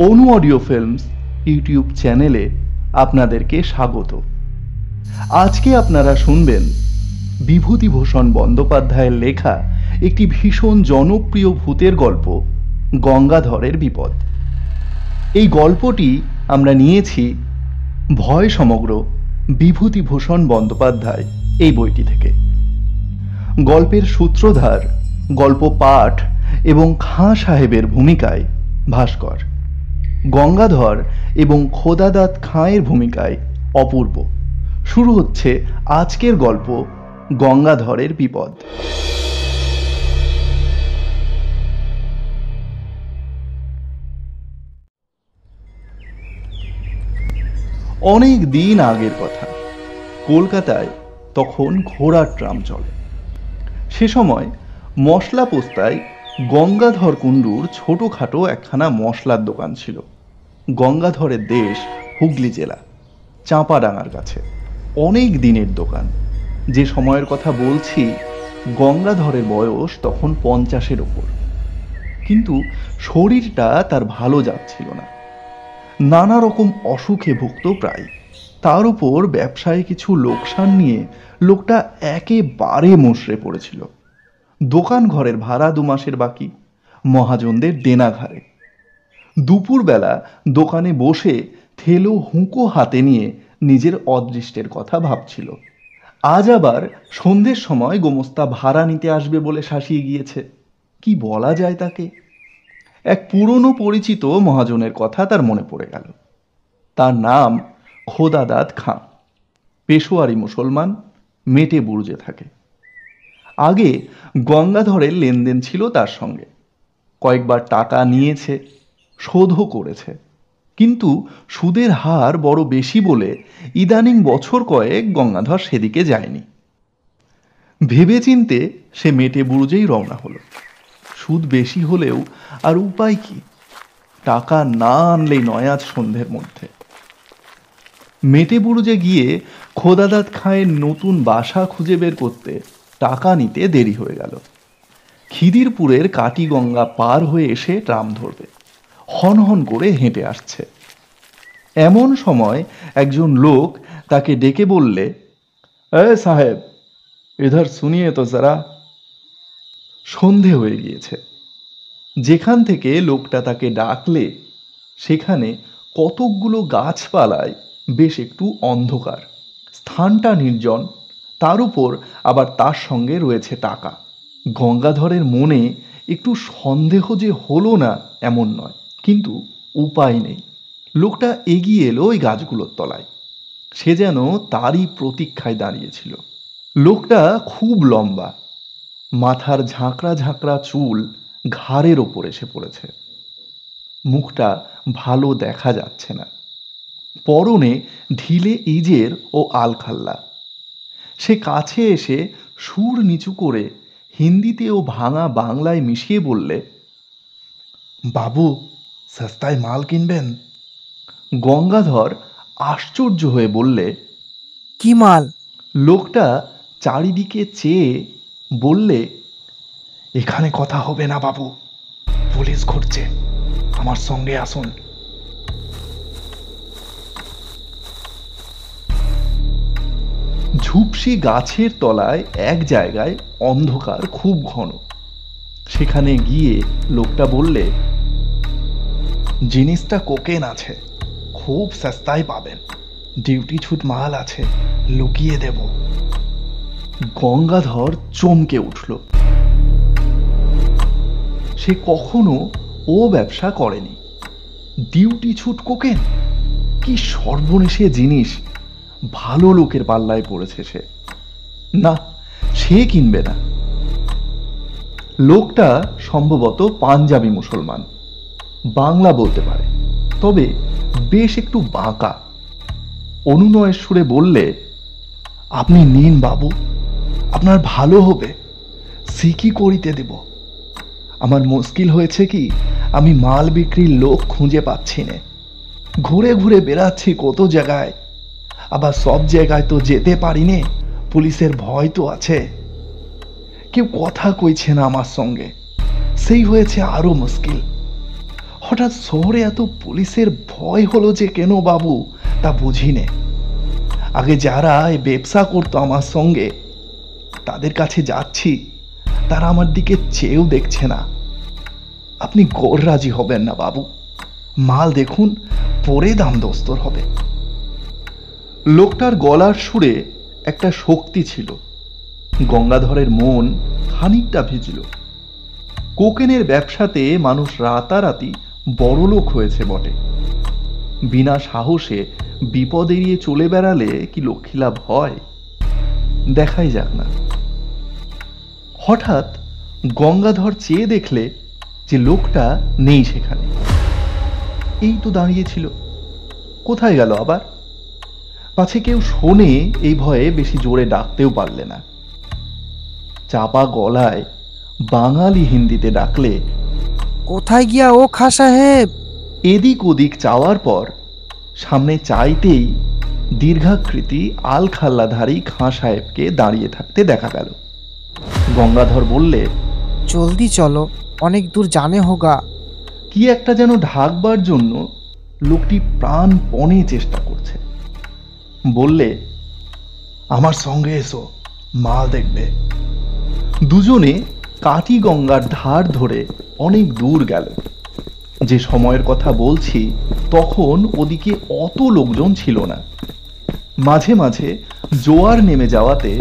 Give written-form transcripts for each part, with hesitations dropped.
অনু audio films YouTube চ্যানেলে আপনাদেরকে স্বাগত। আজকে আপনারা শুনবেন বিভূতিভূষণ বন্দ্যোপাধ্যায়ের লেখা একটি ভীষণ জনপ্রিয় ভূতের গল্প, গঙ্গাধরের বিপদ। এই গল্পটি আমরা নিয়েছি ভয় সমগ্র বিভূতিভূষণ বন্দ্যোপাধ্যায় এই বইটি থেকে। গল্পের সূত্রধার, গল্প পাঠ এবং খাঁ সাহেবের ভূমিকায় ভাস্কর, গঙ্গাধর এবং খোদাদাত খাঁয়ের ভূমিকায় অপূর্ব। শুরু হচ্ছে আজকের গল্প, গঙ্গাধরের বিপদ। অনেক দিন আগের কথা। কলকাতায় তখন ঘোড়ার ট্রাম চলে। সে সময় মশলা পোস্তায় গঙ্গাধর কুণ্ডুর ছোটোখাটো একখানা মশলার দোকান ছিল। গঙ্গাধরের দেশ হুগলি জেলা, চাঁপাডাঙ্গার কাছে। অনেক দিনের দোকান। যে সময়ের কথা বলছি, গঙ্গাধরের বয়স তখন 50-এর ওপর। কিন্তু শরীরটা তার ভালো যাচ্ছিল না। নানা রকম অসুখে ভুগত প্রায়। তার উপর ব্যবসায় কিছু লোকসান নিয়ে লোকটা একেবারে মশরে পড়েছিল। দোকান ঘরের ভাড়া 2 মাসের বাকি, মহাজনদের দেনা ঘাড়ে। দুপুরবেলা দোকানে বসে থেলো হুঁকো হাতে নিয়ে নিজের অদৃষ্টের কথা ভাবছিল। আজ আবার সন্ধ্যের সময় গোমস্তা ভাড়া নিতে আসবে বলে শাসিয়ে গিয়েছে। কি বলা যায় তাকে? এক পুরনো পরিচিত মহাজনের কথা তার মনে পড়ে গেল। তার নাম খোদাদাত খাঁ। পেশোয়ারি মুসলমান, মেটে বুর্জে থাকে। আগে গঙ্গাধরের লেনদেন ছিল তার সঙ্গে। কয়েকবার টাকা নিয়েছে, শোধও করেছে। কিন্তু সুদের হার বড় বেশি বলে ইদানিং বছর কয়েক গঙ্গাধর সেদিকে যায়নি। ভেবেচিন্তে সে মেটে বুর্জেই রওনা হলো। সুদ বেশি হলেও আর উপায় কি? টাকা না আনলেই নয় আজ সন্ধ্যের মধ্যে। মেটে বুর্জে গিয়ে খোদাদাত খাঁয়ের নতুন বাসা খুঁজে বের করতে টাকা নিতে দেরি হয়ে গেল। খিদিরপুরের কাটিগঙ্গা পার হয়ে এসে ট্রাম ধরবে। হনহন করে হেঁটে আসছে। এমন সময় একজন লোক তাকে ডেকে বললে, এ সাহেব, ইধার শুনিয়ে তো যারা। সন্ধে হয়ে গিয়েছে। যেখান থেকে লোকটা তাকে ডাকলে সেখানে কতকগুলো গাছপালায় বেশ একটু অন্ধকার। স্থানটা নির্জন, তার উপর আবার তার সঙ্গে রয়েছে টাকা। গঙ্গাধরের মনে একটু সন্দেহ যে হলো না এমন নয়, কিন্তু উপায় নেই। লোকটা এগিয়ে এলো ওই গাছগুলোর তলায়। সে যেন তারই প্রতীক্ষায় দাঁড়িয়েছিল। লোকটা খুব লম্বা, মাথার ঝাঁকড়া ঝাঁকড়া চুল ঘাড়ের ওপর এসে পড়েছে। মুখটা ভালো দেখা যাচ্ছে না। পরনে ঢিলে ইজের ও আলখাল্লা। সে কাছে এসে সুর নিচু করে হিন্দিতে ও ভাঙা বাংলায় মিশিয়ে বললে, বাবু, সস্তায় মাল কিনবেন? গঙ্গাধর আশ্চর্য হয়ে বললে, কি মাল? লোকটা চারিদিকে চেয়ে বললে, এখানে কথা হবে না বাবু, পুলিশ ঘুরছে, আমার সঙ্গে আসুন। ঝুপসি গাছের তলায় এক জায়গায় অন্ধকার খুব ঘন। সেখানে গিয়ে লোকটা বললে, জিনিসটা কোকেন আছে, খুব সস্তায় পাবেন, ডিউটি ছুট মাল আছে, লুকিয়ে দেব। গঙ্গাধর চমকে উঠল। সে কখনো ও ব্যবসা করেনি। ডিউটি ছুট কোকেন? কি সর্বনেশে জিনিস! ভালো লোকের পাল্লায় পড়েছে সে। না, সে কিনবে না। লোকটা সম্ভবত পাঞ্জাবি মুসলমান, বাংলা বলতে পারে, তবে বেশ একটু বাঁকা। অনুনয়ের সুরে বললে, আপনি নিন বাবু, আপনার ভালো হবে, সিকি করিতে দেব। আমার মুশকিল হয়েছে কি, আমি মাল বিক্রির লোক খুঁজে পাচ্ছি না। ঘুরে ঘুরে বেড়াচ্ছি কত জায়গায়, আবার সব জায়গায় তো যেতে পারি নে, পুলিশের ভয় তো আছে। কেউ কথা কইছে না আমার সঙ্গে, সেই হয়েছে আরো মুশকিল। হঠাৎ শহরে এত পুলিশের ভয় হলো যে কেন বাবু, তা বুঝি নে। আগে যারা এই ব্যবসা করতো আমার সঙ্গে, তাদের কাছে যাচ্ছি, তারা আমার দিকে চেয়েও দেখছে না। আপনি গড় রাজি হবেন না বাবু, মাল দেখুন, পরে দাম দস্তর হবে। লোকটার গলার সুরে একটা শক্তি ছিল। গঙ্গাধরের মন খানিকটা ভিজল। কোকেনের ব্যবসাতে মানুষ রাতারাতি বড়লোক হয়েছে বটে, বিনা সাহসে বিপদ এড়িয়ে চলে বেড়ালে কি লক্ষ্মীলাভ হয়? দেখাই যাক না। হঠাৎ গঙ্গাধর চেয়ে দেখলে যে লোকটা নেই সেখানে। এই তো দাঁড়িয়েছিল, কোথায় গেল আবার? পাছে কেউ শোনে এই ভয়ে বেশি জোরে ডাকতেও পারলে না। চাপা গলায় বাঙালি হিন্দিতে ডাকলে, কোথায় গিয়া ও খাঁ সাহেব? এদিক ওদিক চাওয়ার পর সামনে চাইতেই দীর্ঘাকৃতি আলখাল্লাধারী খাঁ সাহেবকে দাঁড়িয়ে থাকতে দেখা গেল। গঙ্গাধর বললে, জলদি চলো, অনেক দূর জানে হোগা। কি একটা যেন ঢাকবার জন্য লোকটি প্রাণপণে চেষ্টা করছে। বললে, আমার সঙ্গে এসো, মাল দেখবে। দুজনে কাটি গঙ্গার ধার ধরে অনেক দূর গেল। যে সময়ের কথা বলছি তখন ওদিকে অত লোকজন ছিল না। মাঝে মাঝে জোয়ার নেমে যাওয়াতে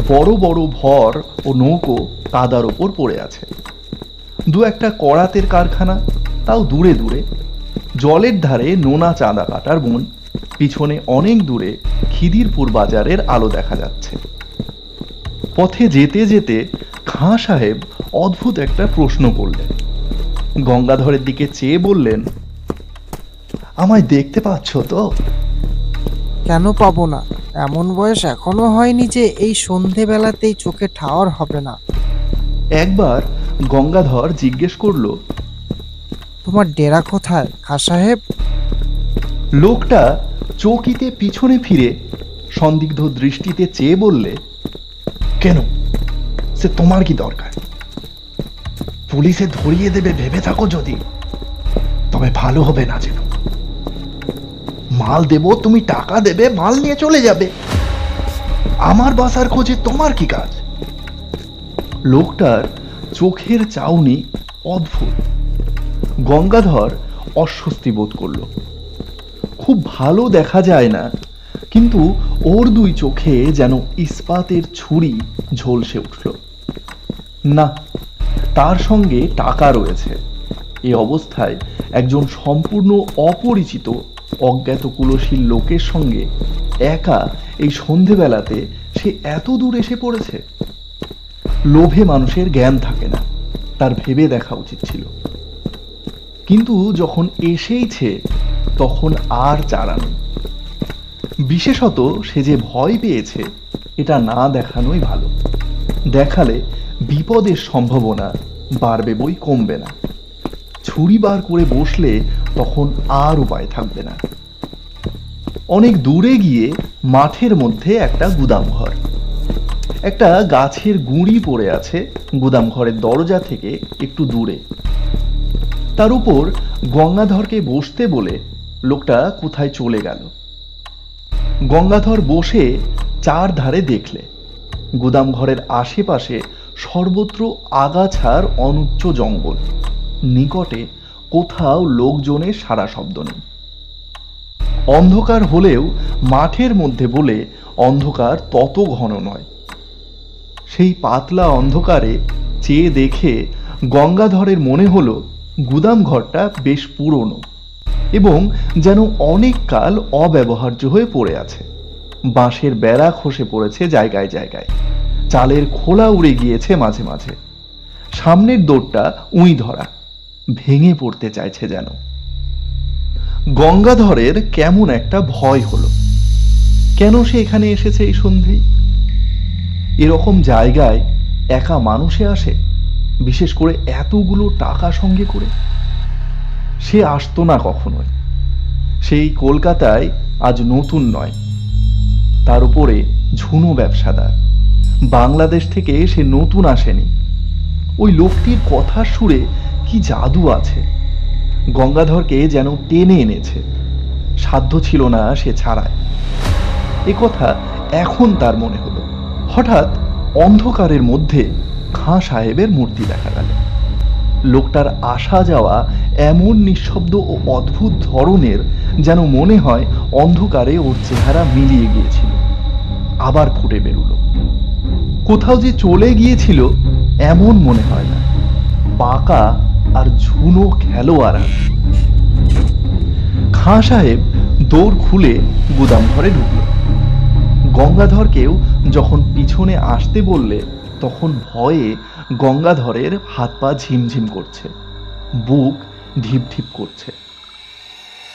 বড় বড় ভর ও নৌকো কাদার ওপর পড়ে আছে। দু একটা করাতের কারখানা, তাও দূরে দূরে। জলের ধারে নোনা চাঁদা কাটার বন, পিছনে অনেক দূরে খিদিরপুর বাজারের আলো দেখা যাচ্ছে। পথে যেতে যেতে খাঁ সাহেব অদ্ভুত একটা প্রশ্ন করলেন। গঙ্গাধরের দিকে চেয়ে বললেন, আমায় দেখতে পাচ্ছ তো? কেন পাবো না? এমন বয়স এখনো হয়নি যে এই সন্ধেবেলাতেই চোখে ঠাওর হবে না। একবার গঙ্গাধর জিজ্ঞেস করল, তোমার ডেরা কোথায় খাঁ সাহেব? লোকটা চৌকিতে পিছনে ফিরে সন্দিগ্ধ দৃষ্টিতে চেয়ে বললে, কেন, সে তোমার কি দরকার? পুলিশে ধরিয়ে দেবে ভেবে থাকো যদি, তবে ভালো হবে না যেন। মাল দেব, তুমি টাকা দেবে, মাল নিয়ে চলে যাবে। আমার বাসার খোঁজে তোমার কি কাজ? লোকটার চোখের চাউনি অদ্ভুত। গঙ্গাধর অস্বস্তি বোধ করল। খুব ভালো দেখা যায় না, কিন্তু ওর দুই চোখে যেন ইস্পাতের ছুরি ঝলসে উঠল। না, তার সঙ্গে টাকা রয়েছে। এই অবস্থায় একজন সম্পূর্ণ অপরিচিত অজ্ঞাত কুলশীল লোকের সঙ্গে একা এই সন্ধেবেলাতে সে এত দূর এসে পড়েছে। লোভে মানুষের জ্ঞান থাকে না, তার ভেবে দেখা উচিত ছিল। কিন্তু যখন এসেইছে তখন আর চারা নেই। বিশেষত সে যে ভয় পেয়েছে, এটা না দেখানোই ভালো। দেখালে বিপদের সম্ভাবনা বাড়বে বই কমবে না। ছুরি বার করে বসলে তখন আর উপায় থাকবে না। অনেক দূরে গিয়ে মাঠের মধ্যে একটা গুদাম ঘর। একটা গাছের গুঁড়ি পড়ে আছে গুদাম ঘরের দরজা থেকে একটু দূরে। তার উপর গঙ্গাধরকে বসতে বলে লোকটা কোথায় চলে গেল। গঙ্গাধর বসে চার ধারে দেখলে গুদাম ঘরের আশেপাশে সর্বত্র আগাছার অনুচ্চ জঙ্গল। নিকটে কোথাও লোকজনের সারা শব্দ নেই। অন্ধকার হলেও মাঠের মধ্যে বলে অন্ধকার তত ঘন নয়। সেই পাতলা অন্ধকারে চেয়ে দেখে গঙ্গাধরের মনে হলো গুদাম ঘরটা বেশ পুরনো এবং যেন অনেক কাল অব্যবহার্য হয়ে পড়ে আছে। বাঁশের বেড়া খসে পড়েছে জায়গায় জায়গায়, চালের খোলা উড়ে গিয়েছে মাঝে মাঝে। সামনের দোরটা উই ধরা, ভেঙে পড়তে চাইছে যেন। গঙ্গাধরের কেমন একটা ভয় হলো। কেন সে এখানে এসেছে এই সন্ধেই? এরকম জায়গায় একা মানুষে আসে, বিশেষ করে এতগুলো টাকা সঙ্গে করে? সে আসতো না কখনোই। সেই কলকাতায় আজ নতুন নয়, তার উপরে ঝুনো ব্যবসাদার। বাংলাদেশ থেকে সে নতুন আসেনি। ওই লোকটির কথার সুরে কি জাদু আছে। গঙ্গাধরকে যেন টেনে এনেছে, সাধ্য ছিল না সে ছাড়ায়। এ কথা এখন তার মনে হলো। হঠাৎ অন্ধকারের মধ্যে খাঁ সাহেবের মূর্তি দেখা গেল। লোকটার আসা যাওয়া এমন নিঃশব্দ ও অদ্ভুত ধরনের, যেন মনে হয় অন্ধকারে ওর চেহারা মিলিয়ে গিয়েছিল, আবার ফুটে বেরুল। কোথাও যে চলে গিয়েছিল এমন মনে হয় না, পাকা আর ঝুনো খেলোয়াড়। খাঁ সাহেব দৌড় খুলে গুদাম ঘরে ঢুকল। গঙ্গাধরকেও যখন পিছনে আসতে বললে, তখন ভয়ে গঙ্গাধরের হাত পা ঝিমঝিম করছে, বুক ঢিপ ঢিপ করছে।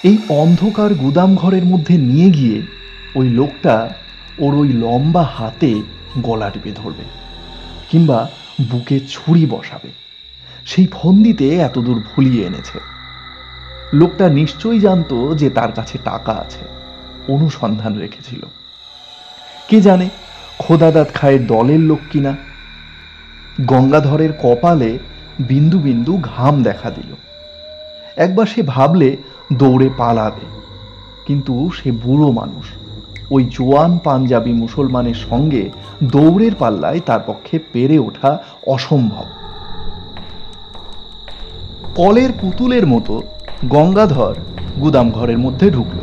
এই অন্ধকার গুদাম ঘরের মধ্যে নিয়ে গিয়ে ওই লোকটা ওর ওই লম্বা হাতে গলা টিপে ধরবে, কিংবা বুকে ছুরি বসাবে, সেই ফন্দিতে এতদূর ভুলিয়ে এনেছে। লোকটা নিশ্চয়ই জানতো যে তার কাছে টাকা আছে, অনুসন্ধান রেখেছিল। কে জানে খোদাদাত খায়ের দলের লোক কিনা। গঙ্গাধরের কপালে বিন্দু বিন্দু ঘাম দেখা দিল। একবার সে ভাবলে দৌড়ে পালাবে, কিন্তু সে বুড়ো মানুষ, ওই জোয়ান পাঞ্জাবি মুসলমানের সঙ্গে দৌড়ের পাল্লায় তার পক্ষে পেরে ওঠা অসম্ভব। কলের পুতুলের মতো গঙ্গাধর গুদাম ঘরের মধ্যে ঢুকল।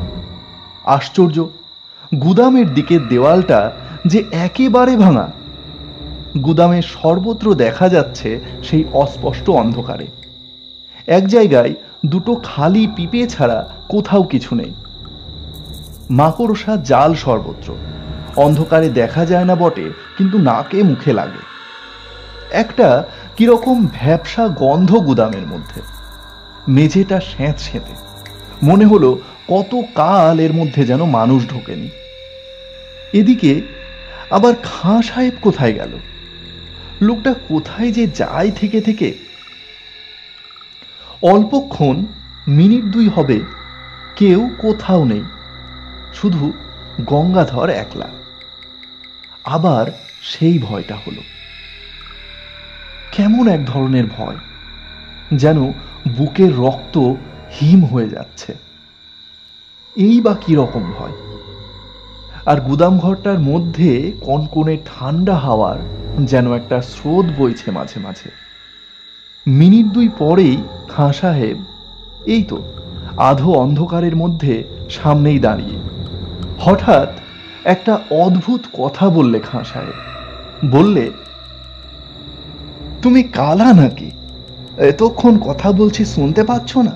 আশ্চর্য, গুদামের দিকের দেওয়ালটা যে একেবারে ভাঙা। গুদামের সর্বত্র দেখা যাচ্ছে সেই অস্পষ্ট অন্ধকারে। এক জায়গায় দুটো খালি পিপে ছাড়া কোথাও কিছু নেই। মাকড়সা জাল সর্বত্র, অন্ধকারে দেখা যায় না বটে, কিন্তু নাকে মুখে লাগে। একটা কিরকম ভ্যাপসা গন্ধ গুদামের মধ্যে। মেঝেটা স্যাঁতসেঁতে, মনে হলো কত কাল এর মধ্যে যেন মানুষ ঢোকেনি। এদিকে আবার খাঁ সাহেব কোথায় গেল? লোকটা কোথায় যে যায় থেকে থেকে। অল্পক্ষণ, মিনিট দুই হবে, কেউ কোথাও নেই, শুধু গঙ্গাধর একলা। আবার সেই ভয়টা হলো, কেমন এক ধরনের ভয়, যেন বুকের রক্ত হিম হয়ে যাচ্ছে। এই বা কি রকম ভয়? আর গুদাম ঘরটার মধ্যে কনকনে ঠান্ডা হাওয়ার যেন একটা স্রোত বইছে মাঝে মাঝে। মিনিট দুই পরেই খাঁ সাহেব এই তো আধো অন্ধকারের মধ্যে সামনেই দাঁড়িয়ে। হঠাৎ একটা অদ্ভুত কথা বললে খাঁ সাহেব। বললে, তুমি কালা নাকি? এতক্ষণ কথা বলছি শুনতে পাচ্ছ না?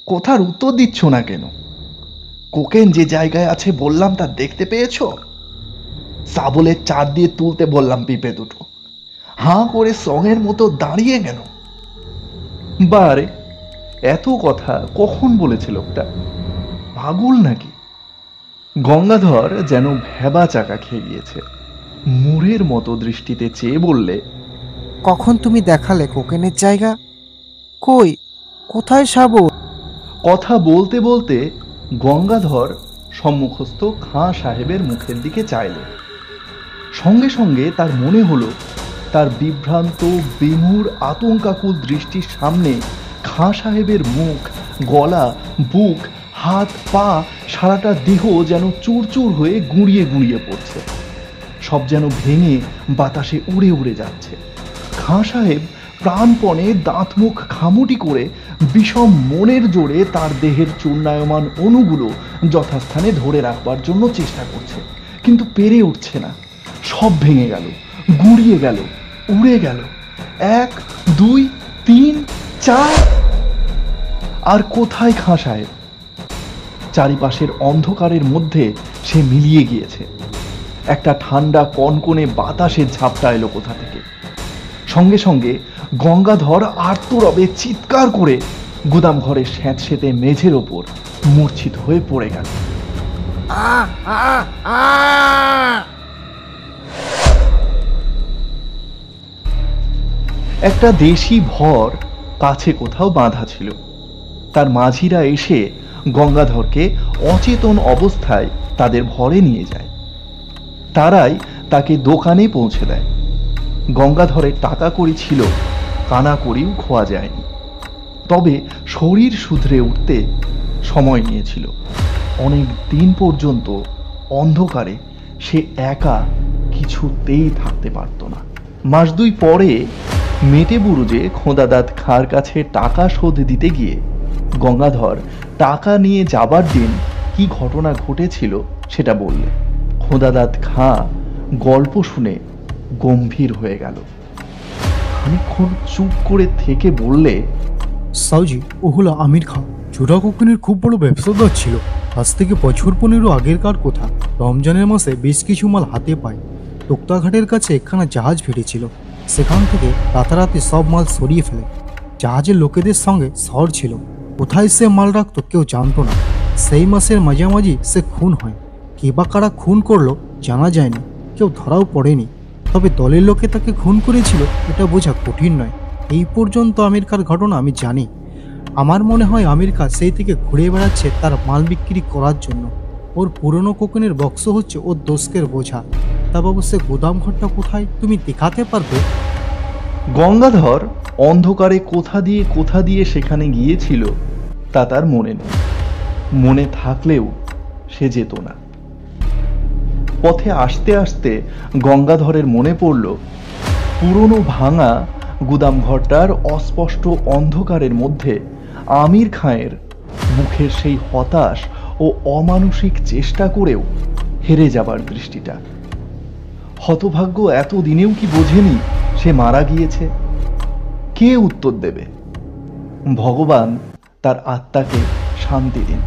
কথার উত্তর দিচ্ছ না কেন? কোকেন যে জায়গায় আছে বললাম তা দেখতে পেয়েছ? সাবলের চার দিয়ে তুলতে বললাম পিপে দুটো, হাঁ করে সঙের মতো দাঁড়িয়ে গেল। বারে, এত কথা কখন বলেছে লোকটা? পাগল নাকি? গঙ্গাধর যেন ভেবা চাকা খেয়ে গিয়েছে, মুড়ের মতো দৃষ্টিতে চেয়ে বললে, কখন তুমি দেখালে কোকেনের জায়গা? কই, কোথায় সাবল? কথা বলতে বলতে গঙ্গাধর সম্মুখস্থ খাঁ সাহেবের মুখের দিকে চাইল। সঙ্গে সঙ্গে তার মনে হলো, তার বিভ্রান্ত বিমূঢ় আতঙ্কাকুল দৃষ্টির সামনে খাঁ সাহেবের মুখ, গলা, বুক, হাত, পা, সারাটা দেহ যেন চুরচুর হয়ে গুঁড়িয়ে গুঁড়িয়ে পড়ছে। সব যেন ভেঙে বাতাসে উড়ে উড়ে যাচ্ছে। খাঁ সাহেব প্রাণপণে দাঁত মুখ খামুটি করে বিষম মনের জোরে তার দেহের চূর্ণায়মান অণুগুলো যথাস্থানে ধরে রাখবার জন্য চেষ্টা করছে, কিন্তু পেরে উঠছে না। সব ভেঙে গেল, গুঁড়িয়ে গেল, উড়ে গেল। 1, 2, 3, 4। আর কোথায় খাঁ সাহেব? চারিপাশের অন্ধকারের মধ্যে সে মিলিয়ে গিয়েছে। একটা ঠান্ডা কনকনে বাতাসের ঝাপটা এলো কোথা থেকে। সঙ্গে সঙ্গে গঙ্গাধর আর্তরবে চিৎকার করে গুদাম ঘরের স্যাঁতসেঁতে মেঝের ওপর মূর্ছিত হয়ে পড়ে গেল। একটা দেশি ভর কাছে কোথাও বাঁধা ছিল। তার মাঝিরা এসে গঙ্গাধরকে অচেতন অবস্থায় তাদের ভরে নিয়ে যায়। তারাই তাকে দোকানে পৌঁছে দেয়। গঙ্গাধরের টাকা কড়ি ছিল, কানা কড়িও খোয়া যায়নি। তবে শরীর শুধরে উঠতে সময় নিয়েছিল। অনেক দিন পর্যন্ত অন্ধকারে সে একা কিছুতেই থাকতে পারত না। মাস দুই পরে মেটে বুরুজে খোদাদাদ খাঁর কাছে টাকা শোধ দিতে গিয়ে গঙ্গাধর টাকা নিয়ে যাবার দিন কি ঘটনা ঘটেছিল সেটা বললে। খোদাদাদ খাঁ গল্প শুনে গম্ভীর হয়ে গেল। খানিকক্ষণ চুপ করে থেকে বললে, সাউজি, ও হলো আমির খাঁ। চোরা কোকেনের খুব বড় ব্যবসাদার ছিল। আজ থেকে বছর 15 আগেরকার কথা। রমজানের মাসে বেশ কিছু মাল হাতে পায়। তোক্তাঘাটের কাছে একখানা জাহাজ ফিরেছিল। সেখান থেকে রাতারাতি সব মাল সরিয়ে ফেলে। জাহাজের লোকেদের সঙ্গে শহর ছিল। কোথায় সে মাল রাখতো কেউ জানতো না। সেই মাসের মাঝামাঝি সে খুন হয়। কে বা কারা খুন করলো জানা যায়নি, কেউ ধরাও পড়েনি। তবে দলের লোকে তাকে খুন করেছিল এটা বোঝা কঠিন নয়। এই পর্যন্ত আমির খাঁর ঘটনা আমি জানি। আমার মনে হয় আমির খাঁ সেই থেকে ঘুরে বেড়াচ্ছে তার মাল বিক্রি করার জন্য। ওর পুরনো কোকেনের বক্স হচ্ছে ওর দোষকের বোঝা। তা বাবু, সে গোদাম ঘরটা কোথায় তুমি দেখাতে পারবে? গঙ্গাধর অন্ধকারে কোথা দিয়ে সেখানে গিয়েছিল তা তার মনে নেই। মনে থাকলেও সে যেত না। পথে আসতে আসতে গঙ্গাধরের মনে পড়ল পুরনো ভাঙা গুদাম ঘরটার অস্পষ্ট অন্ধকারের মধ্যে আমির খাঁয়ের মুখের সেই হতাশ ও অমানসিক চেষ্টা করেও হেরে যাবার দৃষ্টিটা। হতভাগ্য এতদিনেও কি বোঝেনি সে মারা গিয়েছে? কে উত্তর দেবে? ভগবান তার আত্মাকে শান্তি দিন।